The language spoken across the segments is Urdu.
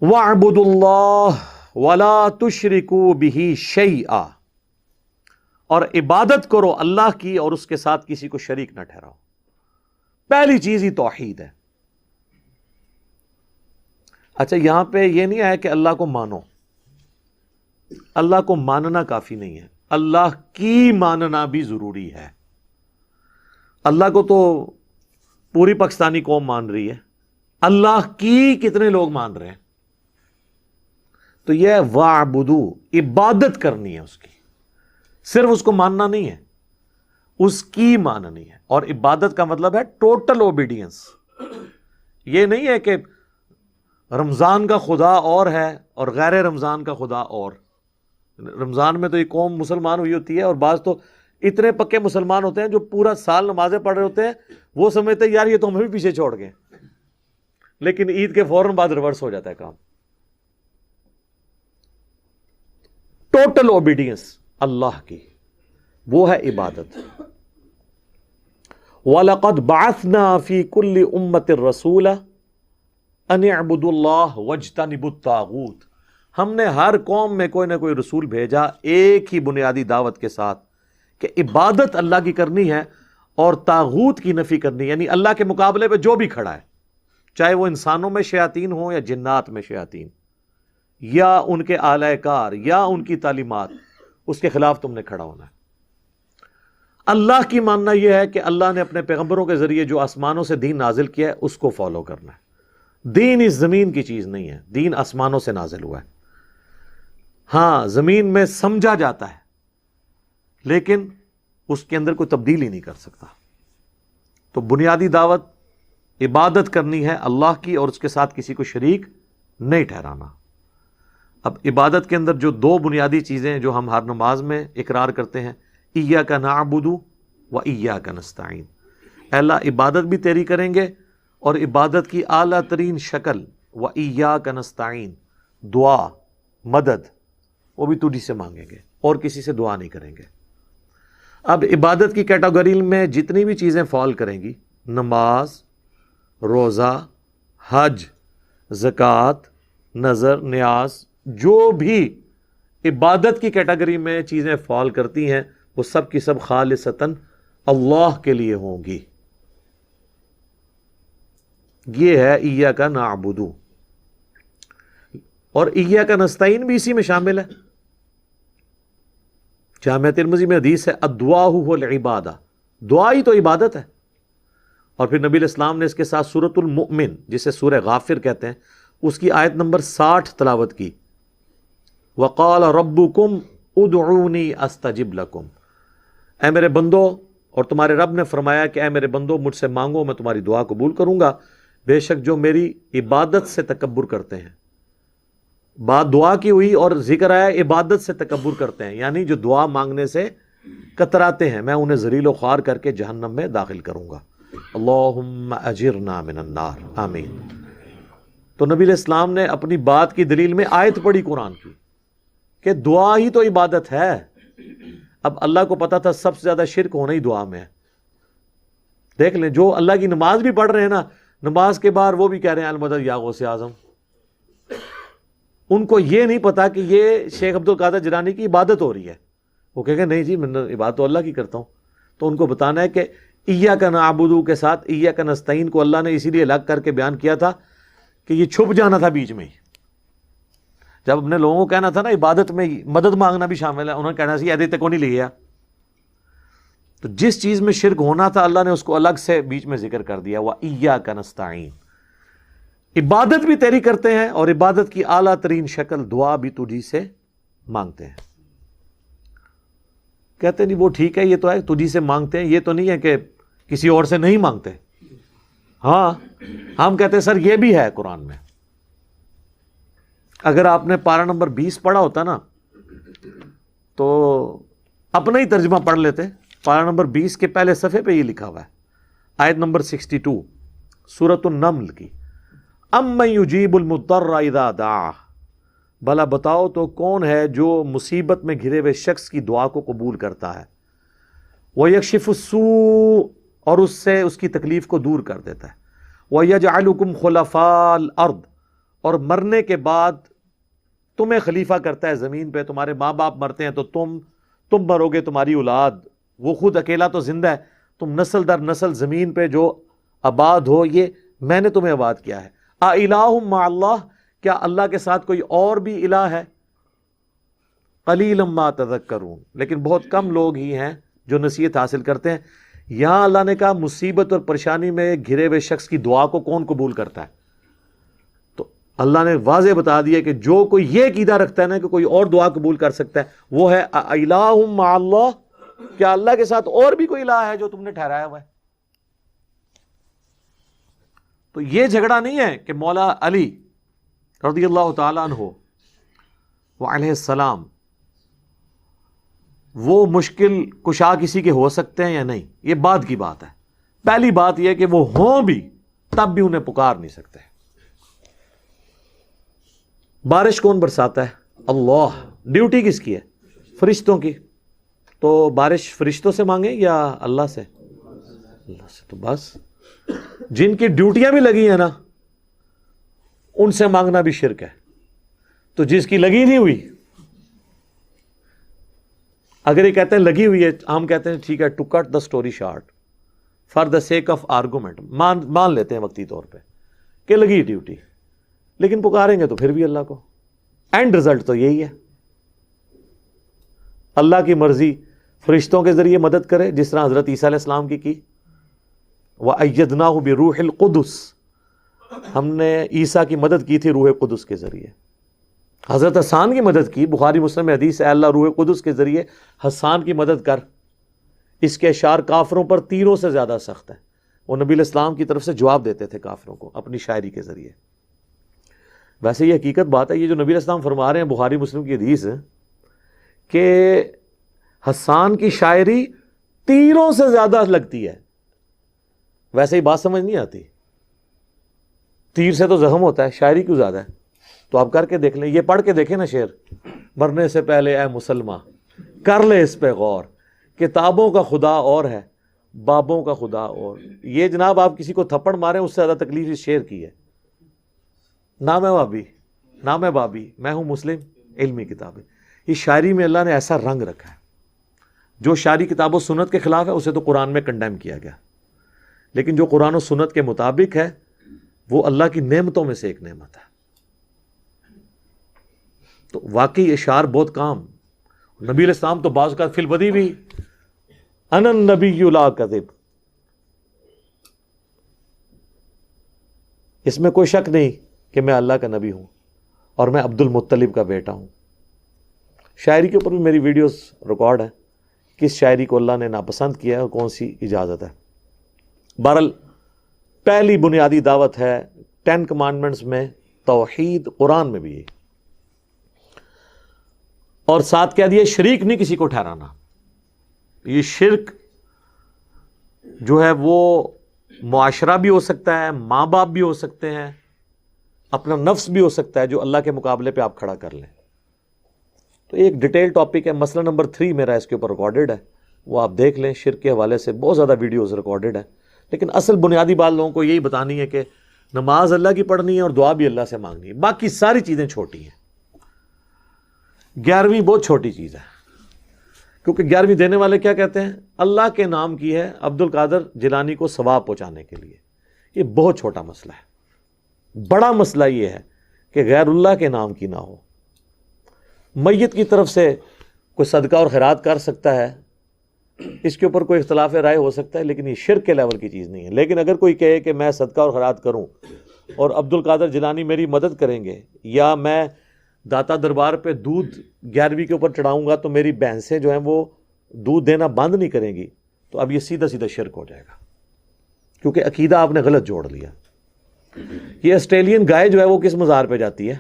وَاعْبُدُوا اللَّهَ وَلَا تُشْرِكُوا بِهِ شَيْئًا، اور عبادت کرو اللہ کی اور اس کے ساتھ کسی کو شریک نہ ٹھہراؤ۔ پہلی چیز ہی توحید ہے۔ اچھا، یہاں پہ یہ نہیں آیا کہ اللہ کو مانو، اللہ کو ماننا کافی نہیں ہے، اللہ کی ماننا بھی ضروری ہے۔ اللہ کو تو پوری پاکستانی قوم مان رہی ہے، اللہ کی کتنے لوگ مان رہے ہیں؟ تو یہ وَاعْبُدُوا، عبادت کرنی ہے اس کی، صرف اس کو ماننا نہیں ہے، اس کی ماننی ہے۔ اور عبادت کا مطلب ہے ٹوٹل اوبیڈینس۔ یہ نہیں ہے کہ رمضان کا خدا اور ہے اور غیر رمضان کا خدا اور۔ رمضان میں تو یہ قوم مسلمان ہوئی ہوتی ہے، اور بعض تو اتنے پکے مسلمان ہوتے ہیں جو پورا سال نمازیں پڑھ رہے ہوتے ہیں، وہ سمجھتے ہیں یار یہ تو ہمیں بھی پیچھے چھوڑ گئے، لیکن عید کے فوراً بعد ریورس ہو جاتا ہے کام۔ ٹوٹل اوبیڈینس اللہ کی، وہ ہے عبادت۔ وَلَقَدْ بَعَثْنَا فِي كُلِّ أُمَّةٍ رَسُولًا أَنِ اعْبُدُوا اللَّهَ وَاجْتَنِبُوا الطَّاغُوتَ، ہم نے ہر قوم میں کوئی نہ کوئی رسول بھیجا ایک ہی بنیادی دعوت کے ساتھ کہ عبادت اللہ کی کرنی ہے اور طاغوت کی نفی کرنی ہے، یعنی اللہ کے مقابلے پہ جو بھی کھڑا ہے، چاہے وہ انسانوں میں شیاطین ہوں یا جنات میں شیاطین، یا ان کے اعلی کار یا ان کی تعلیمات، اس کے خلاف تم نے کھڑا ہونا ہے۔ اللہ کی ماننا یہ ہے کہ اللہ نے اپنے پیغمبروں کے ذریعے جو آسمانوں سے دین نازل کیا ہے اس کو فالو کرنا ہے۔ دین اس زمین کی چیز نہیں ہے، دین آسمانوں سے نازل ہوا ہے۔ ہاں، زمین میں سمجھا جاتا ہے لیکن اس کے اندر کوئی تبدیلی نہیں کر سکتا۔ تو بنیادی دعوت عبادت کرنی ہے اللہ کی اور اس کے ساتھ کسی کو شریک نہیں ٹھہرانا۔ اب عبادت کے اندر جو دو بنیادی چیزیں ہیں جو ہم ہر نماز میں اقرار کرتے ہیں، ایاک نعبد و ایاک نستعین، اے اللہ عبادت بھی تیری کریں گے اور عبادت کی اعلیٰ ترین شکل و ایاک نستعین، دعا مدد، وہ بھی تجھی سے مانگیں گے اور کسی سے دعا نہیں کریں گے۔ اب عبادت کی کیٹیگری میں جتنی بھی چیزیں فال کریں گی، نماز، روزہ، حج، زکوٰۃ، نذر، نیاز، جو بھی عبادت کی کیٹیگری میں چیزیں فال کرتی ہیں وہ سب کی سب خالصتاً اللہ کے لیے ہوں گی۔ یہ ہے ایاک نعبد، اور ایاک نستعین بھی اسی میں شامل ہے۔ جامعہ ترمذی میں حدیث ہے الدعاء هو العبادہ، دعا ہی تو عبادت ہے۔ اور پھر نبی الاسلام نے اس کے ساتھ سورۃ المؤمن، جسے سورہ غافر کہتے ہیں، اس کی آیت نمبر 60 تلاوت کی، وقال ربکم ادعونی استجب لکم، اے میرے بندو، اور تمہارے رب نے فرمایا کہ اے میرے بندو مجھ سے مانگو میں تمہاری دعا قبول کروں گا، بے شک جو میری عبادت سے تکبر کرتے ہیں۔ بات دعا کی ہوئی اور ذکر آیا عبادت سے تکبر کرتے ہیں، یعنی جو دعا مانگنے سے کتراتے ہیں، میں انہیں ذلیل و خوار کر کے جہنم میں داخل کروں گا۔ اللہم اجرنا من النار، آمین۔ تو نبی علیہ السلام نے اپنی بات کی دلیل میں آیت پڑھی قرآن کی کہ دعا ہی تو عبادت ہے۔ اب اللہ کو پتا تھا سب سے زیادہ شرک ہونا ہی دعا میں ہے۔ دیکھ لیں، جو اللہ کی نماز بھی پڑھ رہے ہیں نا، نماز کے بعد وہ بھی کہہ رہے ہیں المدد یا غوث اعظم، ان کو یہ نہیں پتا کہ یہ شیخ عبد القادر جیلانی کی عبادت ہو رہی ہے۔ وہ کہیں گے نہیں جی میں عبادت تو اللہ کی کرتا ہوں۔ تو ان کو بتانا ہے کہ ایاک نعبد کے ساتھ ایاک نستعین کو اللہ نے اسی لیے الگ کر کے بیان کیا تھا کہ یہ چھپ جانا تھا بیچ میں ہی۔ جب اپنے لوگوں کو کہنا تھا نا عبادت میں مدد مانگنا بھی شامل ہے، انہوں نے کہنا سی ایدے تے کو نہیں لیا۔ تو جس چیز میں شرک ہونا تھا اللہ نے اس کو الگ سے بیچ میں ذکر کر دیا، وَإِيَّاكَ نَسْتَعِينُ، عبادت بھی تیری کرتے ہیں اور عبادت کی اعلیٰ ترین شکل دعا بھی تجھی سے مانگتے ہیں۔ کہتے نہیں وہ ٹھیک ہے، یہ تو ہے تجھی سے مانگتے ہیں، یہ تو نہیں ہے کہ کسی اور سے نہیں مانگتے۔ ہاں ہم کہتے ہیں سر یہ بھی ہے قرآن میں۔ اگر آپ نے پارہ نمبر 20 پڑھا ہوتا نا تو اپنا ہی ترجمہ پڑھ لیتے۔ پارہ نمبر 20 کے پہلے صفحے پہ یہ لکھا ہوا ہے، آیت نمبر 62 سورۃ النمل کی، اَمَّن يُجِيبُ الْمُضْطَرَّ اِذَا دَعَاهُ، بھلا بتاؤ تو کون ہے جو مصیبت میں گھرے ہوئے شخص کی دعا کو قبول کرتا ہے، وَيَكْشِفُ السُّوءَ، اور اس سے اس کی تکلیف کو دور کر دیتا ہے، وَيَجْعَلُكُمْ خُلَفَاءَ الْأَرْضِ، اور مرنے کے بعد تمہیں خلیفہ کرتا ہے زمین پہ. تمہارے ماں باپ مرتے ہیں تو تم مرو گے, تمہاری اولاد. وہ خود اکیلا تو زندہ ہے, تم نسل در نسل زمین پہ جو آباد ہو, یہ میں نے تمہیں آباد کیا ہے. اِلٰہٌ مع اللہ, کیا اللہ کے ساتھ کوئی اور بھی الہ ہے؟ قلیلا ما تذکرون, لیکن بہت کم لوگ ہی ہیں جو نصیحت حاصل کرتے ہیں. یہاں اللہ نے کہا مصیبت اور پریشانی میں گھرے ہوئے شخص کی دعا کو کون قبول کرتا ہے؟ تو اللہ نے واضح بتا دیا کہ جو کوئی یہ عقیدہ رکھتا ہے نا کہ کوئی اور دعا قبول کر سکتا ہے, وہ ہے اِلٰہٌ مع اللہ, کیا اللہ کے ساتھ اور بھی کوئی الہ ہے جو تم نے ٹھہرایا ہوا ہے؟ تو یہ جھگڑا نہیں ہے کہ مولا علی رضی اللہ تعالیٰ عنہ وعلیہ السلام وہ مشکل کشا کسی کے ہو سکتے ہیں یا نہیں, یہ بعد کی بات ہے. پہلی بات یہ کہ وہ ہوں بھی تب بھی انہیں پکار نہیں سکتے. بارش کون برساتا ہے؟ اللہ. ڈیوٹی کس کی ہے؟ فرشتوں کی. تو بارش فرشتوں سے مانگیں یا اللہ سے؟ اللہ سے. تو بس جن کی ڈیوٹیاں بھی لگی ہیں نا, ان سے مانگنا بھی شرک ہے. تو جس کی لگی نہیں ہوئی, اگر یہ کہتے ہیں لگی ہوئی ہے, ہم کہتے ہیں ٹھیک ہے, to cut the story short for the sake of argument, مان لیتے ہیں وقتی طور پہ کہ لگی ڈیوٹی, لیکن پکاریں گے تو پھر بھی اللہ کو. اینڈ رزلٹ تو یہی ہے, اللہ کی مرضی فرشتوں کے ذریعے مدد کرے, جس طرح حضرت عیسیٰ علیہ السلام کی. وَأَيَّدْنَاهُ بِرُوحِ الْقُدُسِ, ہم نے عیسیٰ کی مدد کی تھی روح قدس کے ذریعے. حضرت حسان کی مدد کی, بخاری مسلم میں حدیث ہے, اللہ روح قدس کے ذریعے حسان کی مدد کر. اس کے اشعار کافروں پر تیروں سے زیادہ سخت ہیں. وہ نبی علیہ السلام کی طرف سے جواب دیتے تھے کافروں کو اپنی شاعری کے ذریعے. ویسے یہ حقیقت بات ہے, یہ جو نبی علیہ السلام فرما رہے ہیں, بخاری مسلم کی حدیث ہے کہ حسان کی شاعری تیروں سے زیادہ لگتی ہے. ویسے ہی بات سمجھ نہیں آتی, تیر سے تو زخم ہوتا ہے, شاعری کیوں زیادہ ہے؟ تو آپ کر کے دیکھ لیں, یہ پڑھ کے دیکھیں نا شعر, مرنے سے پہلے اے مسلماں کر لے اس پہ غور, کتابوں کا خدا اور ہے بابوں کا خدا اور. یہ جناب آپ کسی کو تھپڑ ماریں اس سے زیادہ تکلیف اس شعر کی ہے. نام ہے بابی, نام ہے بابی, میں ہوں مسلم, علمی کتابیں. یہ شاعری میں اللہ نے ایسا رنگ رکھا ہے, جو شاعری کتاب و سنت کے خلاف ہے اسے تو قرآن میں کنڈیم کیا گیا, لیکن جو قرآن و سنت کے مطابق ہے وہ اللہ کی نعمتوں میں سے ایک نعمت ہے. تو واقعی اشعار بہت کام. نبی علیہ السلام تو بعض اوقات فی البدی بھی انا النبی لا کذب, اس میں کوئی شک نہیں کہ میں اللہ کا نبی ہوں اور میں عبد المطلب کا بیٹا ہوں. شاعری کے اوپر بھی میری ویڈیوز ریکارڈ ہیں, کس شاعری کو اللہ نے ناپسند کیا ہے اور کون سی اجازت ہے. بہرحال پہلی بنیادی دعوت ہے 10 کمانڈمنٹس میں توحید, قرآن میں بھی یہی, اور ساتھ کہہ دیا شریک نہیں کسی کو ٹھہرانا. یہ شرک جو ہے وہ معاشرہ بھی ہو سکتا ہے, ماں باپ بھی ہو سکتے ہیں, اپنا نفس بھی ہو سکتا ہے جو اللہ کے مقابلے پہ آپ کھڑا کر لیں. تو ایک ڈیٹیل ٹاپک ہے, مسئلہ نمبر 3 میرا اس کے اوپر ریکارڈڈ ہے, وہ آپ دیکھ لیں. شرک کے حوالے سے بہت زیادہ ویڈیوز ریکارڈڈ ہیں, لیکن اصل بنیادی بات لوگوں کو یہی بتانی ہے کہ نماز اللہ کی پڑھنی ہے اور دعا بھی اللہ سے مانگنی ہے, باقی ساری چیزیں چھوٹی ہیں. 11ویں بہت چھوٹی چیز ہے, کیونکہ 11ویں دینے والے کیا کہتے ہیں, اللہ کے نام کی ہے عبد القادر جیلانی کو ثواب پہنچانے کے لیے. یہ بہت چھوٹا مسئلہ ہے. بڑا مسئلہ یہ ہے کہ غیر اللہ کے نام کی نہ ہو. میت کی طرف سے کوئی صدقہ اور خیرات کر سکتا ہے, اس کے اوپر کوئی اختلاف رائے ہو سکتا ہے, لیکن یہ شرک کے لیول کی چیز نہیں ہے. لیکن اگر کوئی کہے کہ میں صدقہ اور خیرات کروں اور عبد القادر جیلانی میری مدد کریں گے, یا میں داتا دربار پہ دودھ 11ویں کے اوپر چڑھاؤں گا تو میری بھینسیں جو ہیں وہ دودھ دینا بند نہیں کریں گی, تو اب یہ سیدھا سیدھا شرک ہو جائے گا, کیونکہ عقیدہ آپ نے غلط جوڑ لیا. یہ آسٹریلین گائے جو ہے وہ کس مزار پہ جاتی ہے؟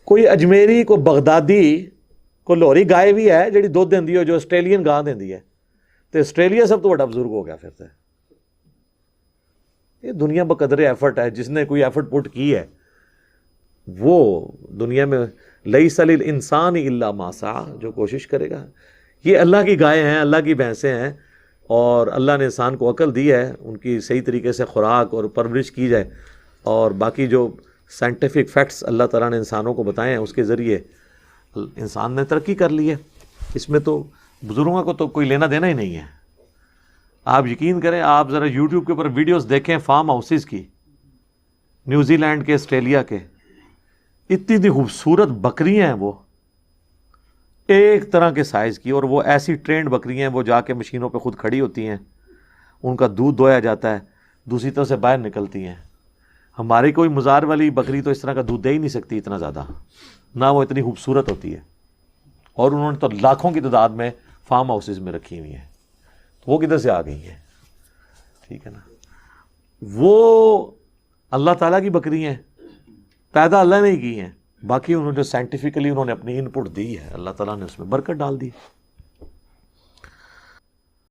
کوئی اجمیری کو بغدادی کو لاہوری گائے بھی ہے جڑی دودھ دیندی ہو جو آسٹریلین گاہ دیندی ہے, تو آسٹریلیا سب تو بڑا بزرگ ہو گیا پھر سے. یہ دنیا بقدر ایفرٹ ہے, جس نے کوئی ایفرٹ پٹ کی ہے وہ دنیا میں لیس للانسان الا ما سعی, جو کوشش کرے گا. یہ اللہ کی گائے ہیں, اللہ کی بھینسیں ہیں, اور اللہ نے انسان کو عقل دی ہے, ان کی صحیح طریقے سے خوراک اور پرورش کی جائے اور باقی جو سائنٹیفک فیکٹس اللہ تعالیٰ نے انسانوں کو بتائے ہیں اس کے ذریعے انسان نے ترقی کر لی ہے. اس میں تو بزرگوں کو تو کوئی لینا دینا ہی نہیں ہے. آپ یقین کریں، آپ ذرا یوٹیوب کے اوپر ویڈیوز دیکھیں فارم ہاؤسز کی، نیوزی لینڈ کے، آسٹریلیا کے، اتنی خوبصورت بکریاں ہیں، وہ ایک طرح کے سائز کی، اور وہ ایسی ٹرینڈ بکریاں ہیں، وہ جا کے مشینوں پہ خود کھڑی ہوتی ہیں، ان کا دودھ دویا جاتا ہے، دوسری طرف سے باہر نکلتی ہیں. ہماری کوئی مزار والی بکری تو اس طرح کا دودھ دے ہی نہیں سکتی اتنا زیادہ، نہ وہ اتنی خوبصورت ہوتی ہے. اور انہوں نے تو لاکھوں کی تعداد میں فارم ہاؤسز میں رکھی ہوئی ہیں، تو وہ کدھر سے آ گئی ہیں؟ ٹھیک ہے نا. وہ اللہ تعالیٰ کی بکری ہیں، پیدا اللہ نے کی ہیں. باقی انہوں نے جو سائنٹیفکلی انہوں نے اپنی ان پٹ دی ہے، اللہ تعالیٰ نے اس میں برکت ڈال دی.